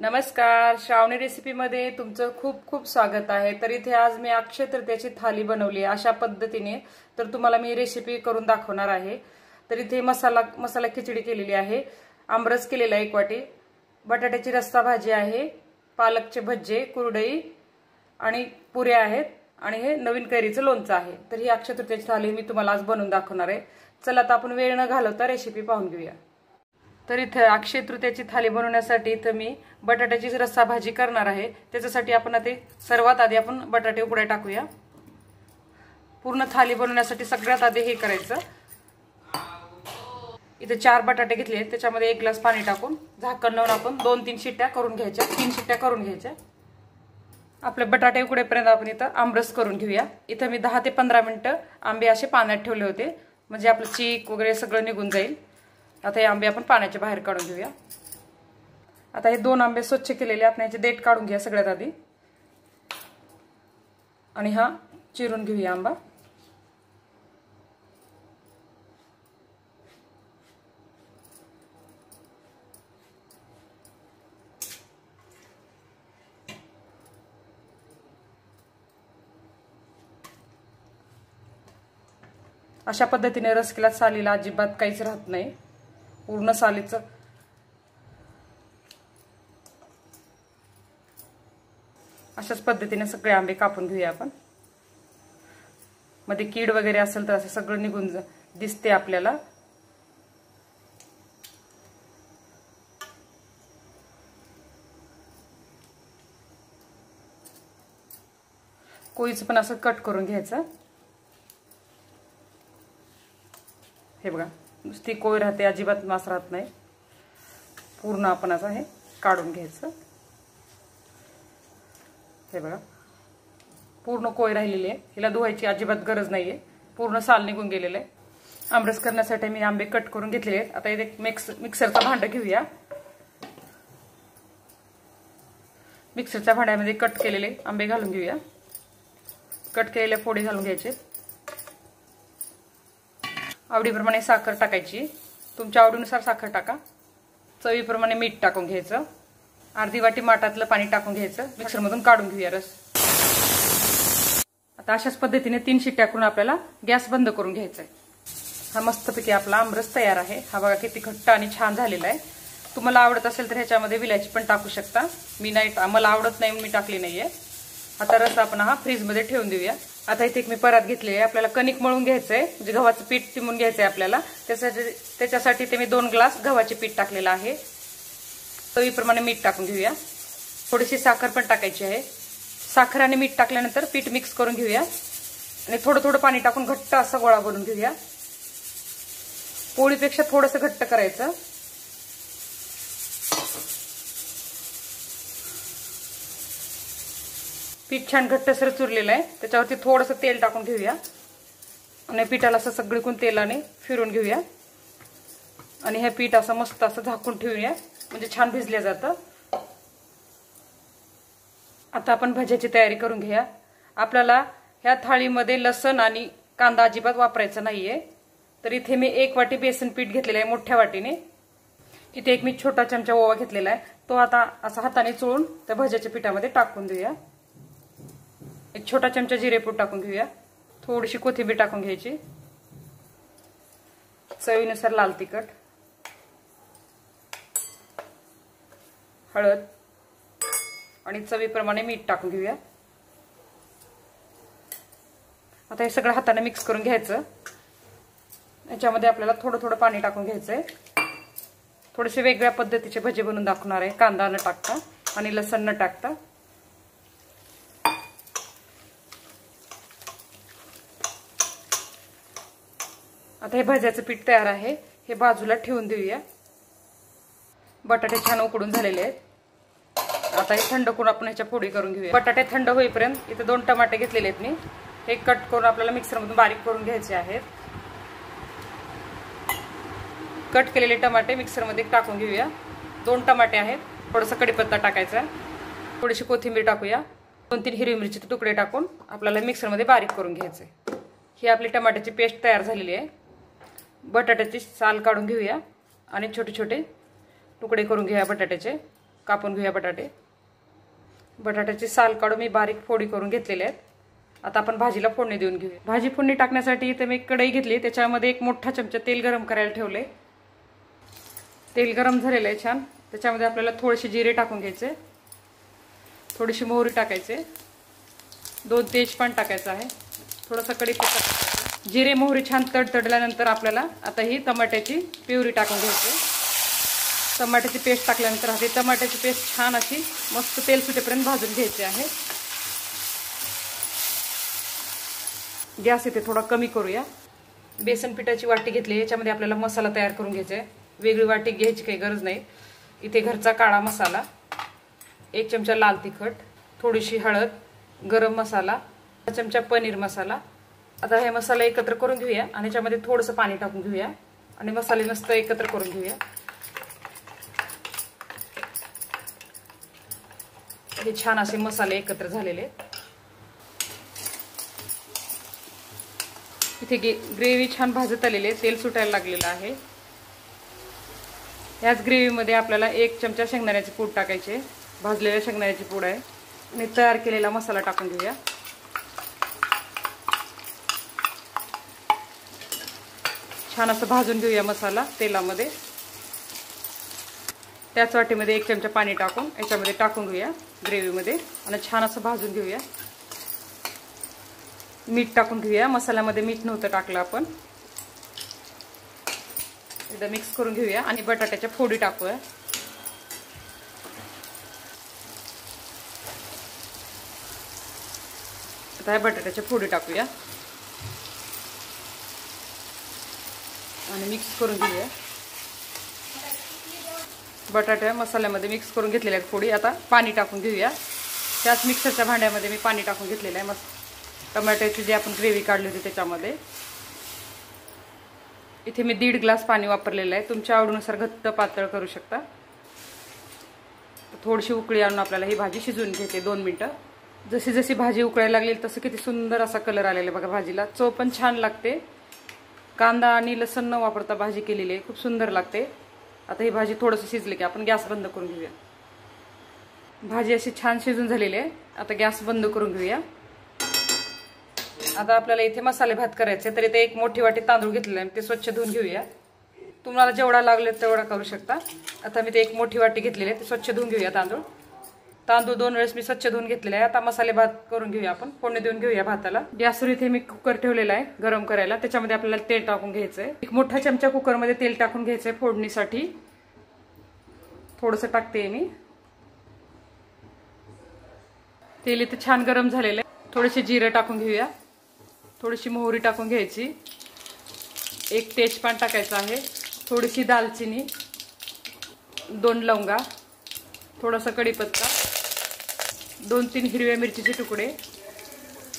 नमस्कार, श्रावणी रेसिपीमध्ये तुमचं खूप खूप स्वागत आहे। तर इथे आज मी अक्षय तृतीयेची थाली बनवली आहे अशा पद्धतीने। तर तुम्हाला मी रेसिपी करून दाखवणार आहे। तर इथे मसाला खिचडी केलेली आहे, आमरस केलेला 1 वाटी, बटाट्याची रस्सा भाजी आहे, पालकचे भज्जे, कुरडई आणि पुऱ्या आहेत आणि हे नवीन कैरीचं लोणचं आहे। तर ही अक्षय तृतीयेची थाली मी तुम्हाला आज बनवून दाखवणार आहे। चला आता आपण वेळ न घालवता रेसिपी पाहून घेऊया। तर इथे अक्षय तृतीयेची थाली बनवण्यासाठी इथं मी बटाट्याची रस्सा भाजी करणार आहे। त्याच्यासाठी आपण आता सर्वात आधी आपण बटाटे उकडाय टाकूया। पूर्ण थाली बनवण्यासाठी सगळ्यात आधी हे करायचं, इथे 4 बटाटे घेतले, त्याच्यामध्ये 1 ग्लास पाणी टाकून झाकण लावून आपण 2-3 शिट्ट्या करून घ्यायच्या, 3 शिट्ट्या करून घ्यायच्या। आपले बटाटे उकडेपर्यंत आपण इथं आमरस करून घेऊया। इथं मी 10 ते 15 मिनिटं आंबे असे पाण्यात ठेवले होते, म्हणजे आपलं चीक वगैरे सगळं निघून जाईल। आता हे आंबे आपण पाण्याच्या बाहेर काढून घेऊया। आता हे 2 आंबे स्वच्छ केलेले, आपण याचे देठ काढून घ्या सगळ्यात आधी आणि हा चिरून घेऊया आंबा। अशा पद्धतीने रस केला, सालीला अजिबात काहीच राहत नाही, पूर्ण सालीचं अशाच पद्धतीने सगळे आंबे कापून घेऊया आपण। मध्ये कीड वगैरे असेल तर असं सगळं निघून दिसते आपल्याला। कोईच पण असं कट करून घ्यायचं। हे बघा, नुसती कोय राहते, अजिबात मांस राहत नाही। पूर्ण आपण असं हे काढून घ्यायचं। हे बघा, पूर्ण कोय राहिलेली आहे, हिला धुवायची अजिबात गरज नाहीये, पूर्ण साल निघून गेलेलं आहे। आमरस करण्यासाठी मी आंबे कट करून घेतलेले आहेत। आता इथे मिक्सरचा भांडा घेऊया। मिक्सरच्या भांड्यामध्ये कट केलेले आंबे घालून घेऊया। कट केलेले फोडी घालून घ्यायचे। आवडीप्रमाणे साखर टाकायची, तुमच्या आवडीनुसार साखर टाका। चवीप्रमाणे मीठ टाकून घ्यायचं। अर्धी वाटी माठातलं पाणी टाकून घ्यायचं, मिक्सरमधून काढून घेऊया रस। आता अशाच पद्धतीने 3 शिट्ट्या करून आपल्याला गॅस बंद करून घ्यायचा आहे। हा मस्तपैकी आपला आमरस तयार आहे। हा बघा किती घट्ट आणि छान झालेला आहे। तुम्हाला आवडत असेल तर ह्याच्यामध्ये विलायची पण टाकू शकता, मी नाही, मला आवडत नाही मी टाकली नाहीये। आता रस आपण हा फ्रीजमध्ये ठेवून देऊया। आता इथे मी परात घेतली आहे, आपल्याला कणिक मळून घ्यायचंय, म्हणजे गव्हाचं पीठ तिमून घ्यायचंय आपल्याला। त्याच्यासाठी ते मी 2 ग्लास गव्हाचे पीठ टाकलेलं आहे। चवीप्रमाणे मीठ टाकून घेऊया, थोडीशी साखर पण टाकायची आहे। साखर आणि मीठ टाकल्यानंतर पीठ मिक्स करून घेऊया आणि थोडं थोडं पाणी टाकून घट्ट असा गोळा बनवून घेऊया। पोळीपेक्षा थोडंसं घट्ट करायचं। पीठ छान घट्टसर चुरलेलं आहे, त्याच्यावरती थोडंसं तेल टाकून घेऊया आणि पिठाला असं सगळीकडून तेलाने फिरून घेऊया आणि हे पीठ असं मस्त असं झाकून ठेवूया, म्हणजे छान भिजलं जातं। आता आपण भज्याची तयारी करून घेऊया। आपल्याला ह्या थाळीमध्ये लसण आणि कांदा अजिबात वापरायचा नाहीये। तर इथे मी 1 वाटी बेसन पीठ घेतलेलं आहे मोठ्या वाटीने। इथे एक मी छोटा चमचा ओवा घेतलेला आहे, तो आता असा हाताने चोळून त्या भज्याच्या पिठामध्ये टाकून देऊया। 1 छोटा चमचा जिरेपूड टाकून घेऊया, थोडीशी कोथिंबीर टाकून घ्यायची, चवीनुसार लाल तिखट, हळद आणि चवीप्रमाणे मीठ टाकून घेऊया। आता हे सगळं हाताने मिक्स करून घ्यायचं। याच्यामध्ये आपल्याला थोडं थोडं पाणी टाकून घ्यायचंय। थोडेसे वेगळ्या पद्धतीचे भजे बनवून दाखवणार आहे, कांदा न टाकता आणि लसण न टाकता। आता हे भज्याचं पीठ तयार आहे, हे बाजूला ठेवून देऊया। बटाटे छान उकडून झालेले आहेत। आता हे थंड करून आपण ह्याच्या फोडी करून घेऊया। बटाटे थंड होईपर्यंत इथे 2 टमाटे घेतलेले आहेत मी, हे कट करून आपल्याला मिक्सरमधून बारीक करून घ्यायचे आहेत। कट केलेले टमाटे मिक्सरमध्ये टाकून घेऊया। 2 टमाटे आहेत, थोडासा कढीपत्ता टाकायचा, थोडीशी कोथिंबीर टाकूया, 2-3 हिरवी मिरचीचे तुकडे टाकून आपल्याला मिक्सरमध्ये बारीक करून घ्यायचे। ही आपली टमाट्याची पेस्ट तयार झालेली आहे। बटाट्याची साल काढून घेऊया आणि छोटे छोटे तुकडे करून घेऊया बटाट्याचे। कापून घेऊया बटाटे. बटाट्याची साल काढून मी बारीक फोडी करून घेतलेले आहेत. आता आपण भाजीला फोडणी देऊन घेऊया. भाजी फोडणी टाकण्यासाठी इथे मी कढई घेतली, त्याच्यामध्ये 1 मोठा चमचा तेल गरम करायला ठेवले. तेल गरम झालेलं आहे छान. त्याच्यामध्ये आपल्याला थोडेसे जिरे टाकून घ्यायचे, थोडीशी मोहरी टाकायचे, 2 तेजपान टाकायचं आहे, थोडासा कढीपत्ता टाकायचा. जिरे मोहरी छान तडतडल्यानंतर आपल्याला आता ही टमाट्याची प्युरी टाकून घ्यायची. टमाट्याची पेस्ट टाकल्यानंतर आता टमाट्याची पेस्ट छान अशी मस्त तेल सुटेपर्यंत भाजून घ्यायची आहे. गॅस इथे थोडा कमी करूया. बेसन पिठाची वाटी घेतली, याच्यामध्ये आपल्याला मसाला तयार करून घ्यायचा आहे. वेगळी वाटी घ्यायची काही गरज नाही. इथे घरचा काळा मसाला, 1 चमचा लाल तिखट, थोडीशी हळद, गरम मसाला, 1 चमचा पनीर मसाला. आता हे मसाला एकत्र करून घेऊया आणि याच्यामध्ये थोडंसं पाणी टाकून घेऊया आणि मसाले मस्त एकत्र करून घेऊया. हे छान असे मसाले एकत्र झालेले. इथे ग्रेव्ही छान भाजत आलेली आहे, तेल सुटायला लागलेलं आहे. याच ग्रेव्हीमध्ये आपल्याला 1 चमचा शेंगदाण्याचे पूड टाकायचे. भाजलेल्या शेंगदाण्याची पूड आहे आणि तयार केलेला मसाला टाकून घेऊया. छान असं भाजून घेऊया मसाला तेलामध्ये. त्याच वाटीमध्ये 1 चमचा पाणी टाकून याच्यामध्ये टाकून घेऊया ग्रेव्हीमध्ये आणि छान असं भाजून घेऊया. मीठ टाकून घेऊया. मसाल्यामध्ये मीठ नव्हतं टाकलं आपण. एकदा मिक्स करून घेऊया आणि बटाट्याच्या फोडी टाकूया. आता ह्या बटाट्याच्या फोडी टाकूया आणि मिक्स करून घेऊया. बटाट्या मसाल्यामध्ये मिक्स करून घेतलेल्या आहेत फोडी. आता पाणी टाकून घेऊया. त्याच मिक्सरच्या भांड्यामध्ये मी पाणी टाकून घेतलेलं आहे. मस्त टमाट्याची जी आपण ग्रेव्ही काढली होती त्याच्यामध्ये. इथे मी 1.5 ग्लास पाणी वापरलेलं आहे. तुमच्या आवडीनुसार घट्ट पातळ करू शकता. थोडीशी उकळी आणून आपल्याला ही भाजी शिजवून घेते 2 मिनिटं. जशी जशी भाजी उकळायला लागली तसं किती सुंदर असा कलर आलेला आहे बघा भाजीला. चव पण छान लागते. कांदा आणि लसूण न वापरता भाजी केलेली आहे, खूप सुंदर लागते. आता ही भाजी थोडंसं शिजली की आपण गॅस बंद करून घेऊया. भाजी अशी छान शिजून झालेली आहे. आता गॅस बंद करून घेऊया. आता आपल्याला इथे मसाले भात करायचे, तर इथे 1 मोठी वाटी तांदूळ घेतलेला आहे, ते स्वच्छ धुवून घेऊया. तुम्हाला जेवढा लागले तेवढा करू शकता. आता मी ते 1 मोठी वाटी घेतलेली आहे, ते स्वच्छ धुवून घेऊया. तांदूळ 2 वेळेस मी स्वच्छ धुवून घेतलेला आहे. आता मसाले भात करून घेऊया आपण. फोडणी देऊन घेऊया भाताला. गॅसवर इथे मी कुकर ठेवलेला आहे गरम करायला. त्याच्यामध्ये आपल्याला तेल टाकून घ्यायचंय. 1 मोठा चमचा कुकरमध्ये तेल टाकून घ्यायचंय फोडणीसाठी. थोडंसं टाकते मी. तेल इथे छान गरम झालेलं आहे. थोडेसे जिरे टाकून घेऊया, थोडीशी मोहरी टाकून घ्यायची, 1 तेजपान टाकायचं आहे, थोडीशी दालचिनी, 2 लवंगा, थोडासा कढीपत्ता, 2-3 हिरव्या मिरचीचे तुकडे.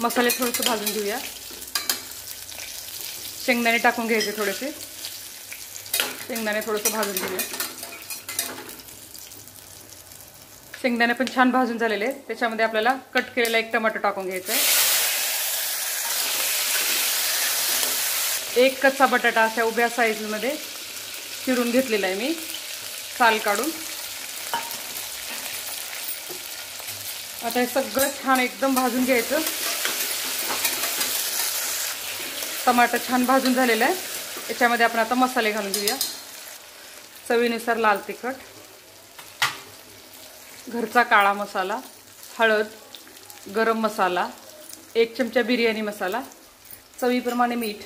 मसाले थोडेसे भाजून घेऊया. शेंगदाणे टाकून घ्यायचे थोडेसे. शेंगदाणे थोडंसं भाजून घेऊया. शेंगदाणे पण छान भाजून झालेले आहेत. त्याच्यामध्ये आपल्याला कट केलेला 1 टोमॅटो टाकून घ्यायचा आहे. 1 कच्चा बटाटा अशा उभ्या साईजमध्ये चिरून घेतलेला आहे मी, साल काढून. आता हे सगळं छान एकदम भाजून घ्यायचं. टमाटर छान भाजून झालेलं आहे. याच्यामध्ये आपण आता मसाले घालून घेऊया. चवीनुसार लाल तिखट, घरचा काळा मसाला, हळद, गरम मसाला, 1 चमचा बिर्याणी मसाला, चवीप्रमाणे मीठ.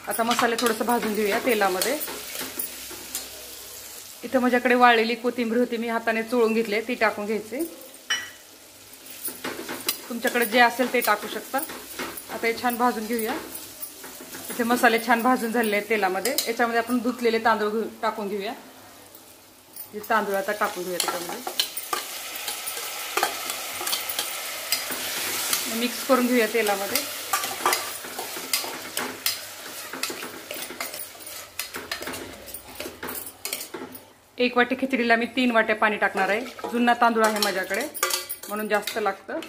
आता मसाले थोडंसं भाजून घेऊया तेलामध्ये. इथं माझ्याकडे वाळलेली कोथिंबीर होती, मी हाताने चोळून घेतले, ती टाकून घ्यायची. तुमच्याकडे जे असेल ते टाकू शकता. आता हे छान भाजून घेऊया. इथे मसाले छान भाजून झालेले आहेत तेलामध्ये. याच्यामध्ये आपण धुतलेले तांदूळ टाकून घेऊया. हे तांदूळ आता टाकून घेऊया त्याच्यामध्ये. मिक्स करून घेऊया तेलामध्ये. एक वाटी खिचडीला मी 3 वाट्या पाणी टाकणार आहे. जुना तांदूळ आहे माझ्याकडे म्हणून जास्त लागतं.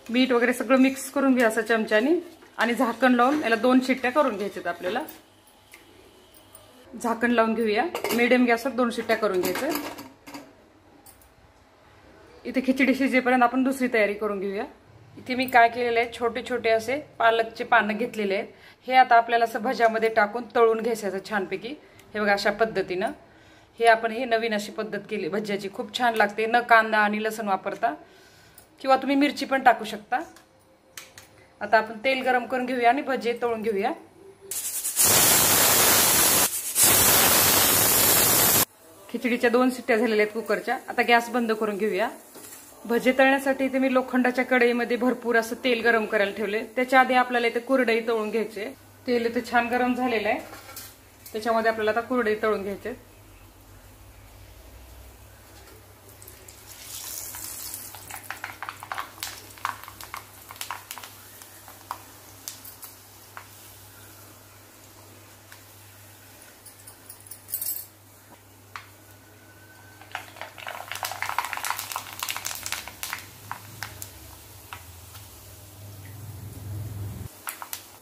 मीठ वगैरे सगळं मिक्स करून घ्या असं चमच्यानी आणि झाकण लावून याला 2 शिट्ट्या करून घ्यायच्यात आपल्याला. झाकण लावून घेऊया. मीडियम गॅसवर 2 शिट्ट्या करून घ्यायचं. इथे खिचडी शिजेपर्यंत आपण दुसरी तयारी करून घेऊया. इथे मी काय केलेलं आहे, छोटे छोटे असे पालकचे पानं घेतलेले आहेत. हे आता आपल्याला असं भज्यामध्ये टाकून तळून घ्यायचं छानपैकी. हे बघा अशा पद्धतीनं. हे आपण हे नवीन अशी पद्धत केली भज्याची, खूप छान लागते. न कांदा आणि लसूण वापरता, किंवा तुम्ही मिरची पण टाकू शकता. आता आपण तेल गरम करून घेऊया आणि भजे तळून घेऊया. खिचडीच्या 2 शिट्ट्या झालेल्या आहेत कुकरच्या. आता गॅस बंद करून घेऊया. भजे तळण्यासाठी इथे मी लोखंडाच्या कढईमध्ये भरपूर असं तेल गरम करायला ठेवले. त्याच्या आधी आपल्याला इथे कुरडई तळून घ्यायचे. तेल इथे छान गरम झालेलं आहे, त्याच्यामध्ये आपल्याला आता कुरडई तळून घ्यायचे.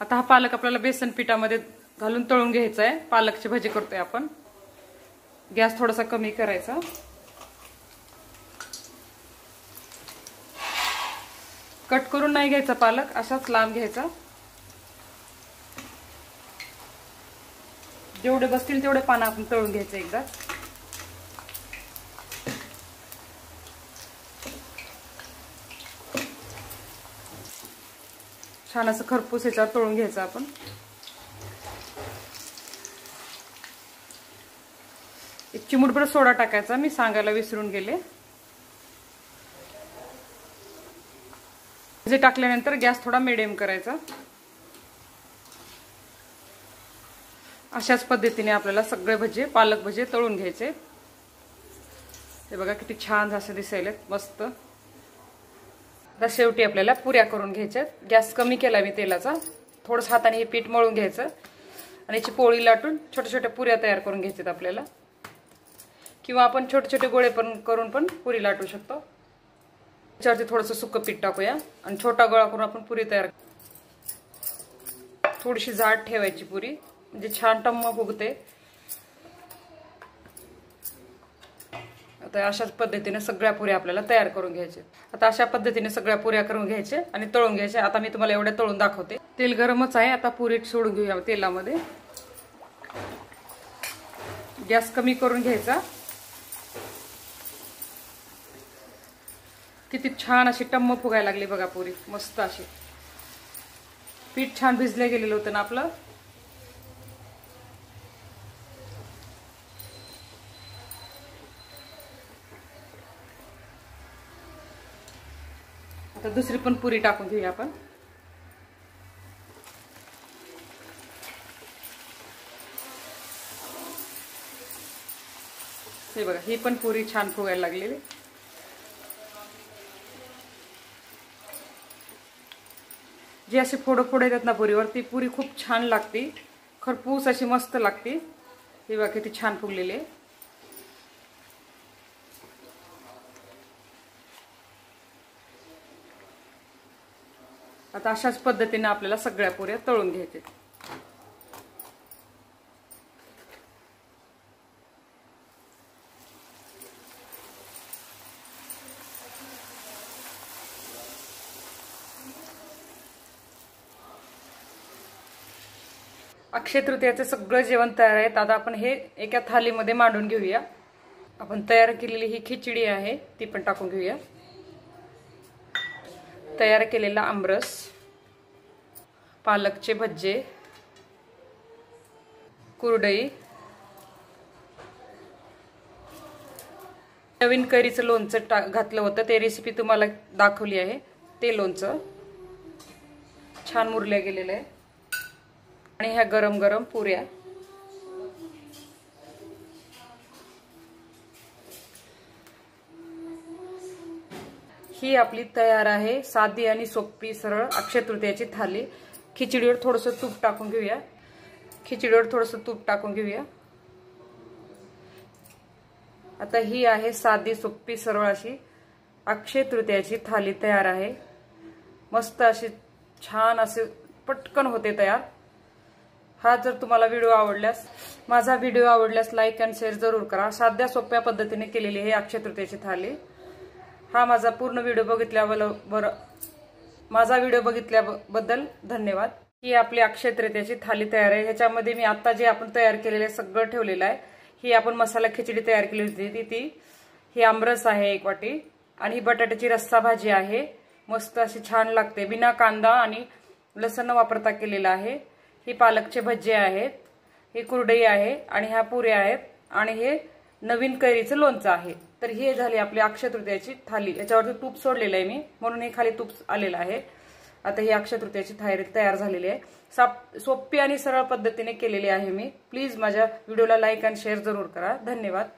आता हा पालक आपल्याला बेसन पिठामध्ये घालून तळून घ्यायचा आहे. पालकची भजी करतोय आपण. गॅस थोडासा कमी करायचा. कट करून नाही घ्यायचा पालक, असाच लांब घ्यायचा. जेवढे बसतील तेवढे पानं आपण तळून घ्यायचे एकदा. छान असं खरपूस याच्यावर तळून घ्यायचं आपण. एक चिमूटभर सोडा टाकायचा, मी सांगायला विसरून गेले. जे टाकल्यानंतर गॅस थोडा मिडियम करायचा. अशाच पद्धतीने आपल्याला सगळे भजे, पालक भजे तळून घ्यायचे. हे बघा किती छान असे दिसायलेत, मस्त. आता शेवटी आपल्याला पुऱ्या करून घ्यायच्यात. गॅस कमी केला मी तेलाचा. थोडंसं हाताने हे पीठ मळून घ्यायचं आणि याची पोळी लाटून छोट्या छोट्या पुऱ्या तयार करून घ्यायच्यात आपल्याला. किंवा आपण छोटे छोटे गोळे पण करून पण पुरी लाटू शकतो. त्याच्यावरती थोडंसं सुकं पीठ टाकूया आणि छोटा गोळा करून आपण पुरी तयार. थोडीशी जाड ठेवायची पुरी, म्हणजे छान टम्म फुगते. आता अशाच पद्धतीने सगळ्या पुऱ्या आपल्याला तयार करून घ्यायच्या. आता अशा पद्धतीने सगळ्या पुऱ्या करून घ्यायच्या आणि तळून घ्यायच्या. आता मी तुम्हाला एवढ्या तळून दाखवते. तेल गरमच आहे. आता पुरी सोडून घेऊया तेलामध्ये. गॅस कमी करून घ्यायचा. किती छान अशी टम्म फुगायला लागली बघा पुरी, मस्त अशी. पीठ छान भिजले गेलेलं होतं ना आपलं. आता दुसरी पण पुरी टाकून घेऊया आपण. हे बघा, ही पण पुरी छान फुगायला लागलेली. जी अशी फोडं फोडं येतात ना पुरीवर, ती पुरी खूप छान लागते. खरपूस अशी मस्त लागते. हे बघा किती छान फुगलेली आहे. आता अशाच पद्धतीने आपल्याला सगळ्या पुऱ्या तळून घ्यायच्या. अक्षय तृतीयाचे सगळं जेवण तयार आहे. आता आपण हे एका थालीमध्ये मांडून घेऊया. आपण तयार केलेली ही खिचडी आहे, ती पण टाकून घेऊया. तयार केलेला आमरस, पालकचे भज्जे, कुरडई, नवीन कैरीचं लोणचं घातलं होतं, ते रेसिपी तुम्हाला दाखवली आहे. ते लोणचं छान मुरल्या गेलेलं आहे. आणि ह्या गरम गरम पुऱ्या. ही आपली तयार आहे साधी आणि सोपी सरळ अक्षय तृतीयाची थाली. खिचडीवर थोडंसं तूप टाकून घेऊया. आता ही आहे साधी सोपी सरळ अशी अक्षय तृतीयाची थाली तयार आहे. मस्त अशी छान असे पटकन होते तयार. हा जर तुम्हाला व्हिडिओ आवडल्यास, माझा व्हिडिओ आवडल्यास लाईक अँड शेअर जरूर करा। साध्या सोप्या पद्धतीने केलेली आहे अक्षय तृतीयेची थाली। हा माझा पूर्ण व्हिडिओ बघितल्याबद्दल धन्यवाद। ही आपली अक्षय तृतीयेची थाली तयार आहे। ह्याच्यामध्ये मी आता जे आपण तयार केलेले सगळं ठेवलेलं आहे। ही आपण मसाला खिचडी तयार केली होती ही आमरस आहे 1 वाटी, आणि ही बटाट्याची रस्सा भाजी आहे, मस्त अशी छान लागते, बिना कांदा आणि लसूण वापरता केलेला आहे। ही पालकचे भज्जे आहेत, ही कुरडई आहे, आणि ह्या पुऱ्या आहेत, आणि हे नवीन कैरीचं लोणचं आहे। तर हे झाली आपली अक्षय तृतीयेची थाली। याच्यावरती तूप सोडलेलं आहे मी, म्हणून हे खाली तूप आलेलं आहे। आता ही अक्षय तृतीयेची थाली तयार झालेली आहे। सोपी आणि सरळ पद्धतीने केलेली आहे मी। प्लीज माझ्या व्हिडिओला लाईक आणि शेअर जरूर करा। धन्यवाद।